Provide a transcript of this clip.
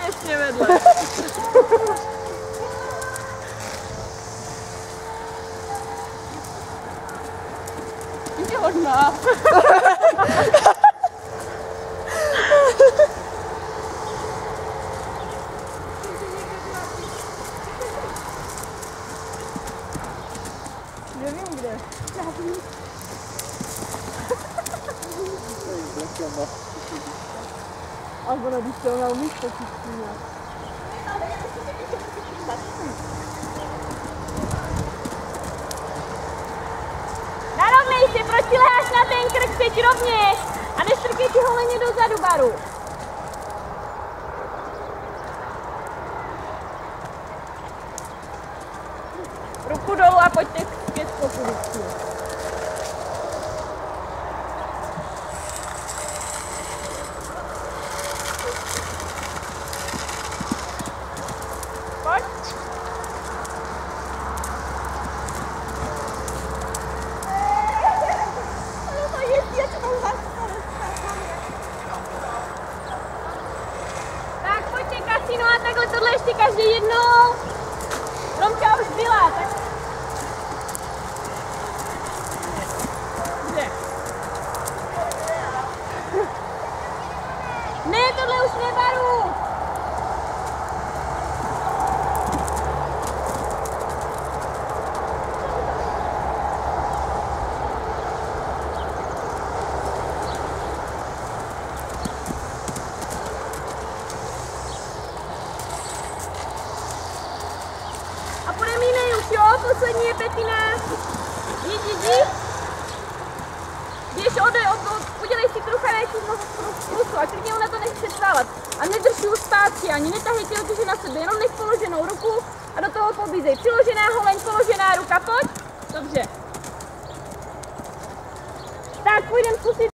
Těsně vedle. Je hodná. Nevím kde. A ono, když to na umíš, to čistíme. Narovnej se, proč si leháš na ten krk, teď rovně a nestrkej ty holeně dozadu, Baru. Ruku dolů a pojďte zpět po kuličku. Pojď. Tak pojďte, kasino, a takhle tohle ještě každý jednou. Romka už byla, tak... Kde? Ne, tohle už nebaru. A půjdeme jiný už, jo? Poslední je Petina. Jdi. Běž, udělej si trocha nejsi z plusu a klidně ona to nech přetvávat. A nedrž ji už zpátky, ani netahej ty ruky na sebe, jenom nech položenou ruku a do toho pobízej. Přiložená holeň, položená ruka, pojď. Dobře. Tak, půjdem zkusit.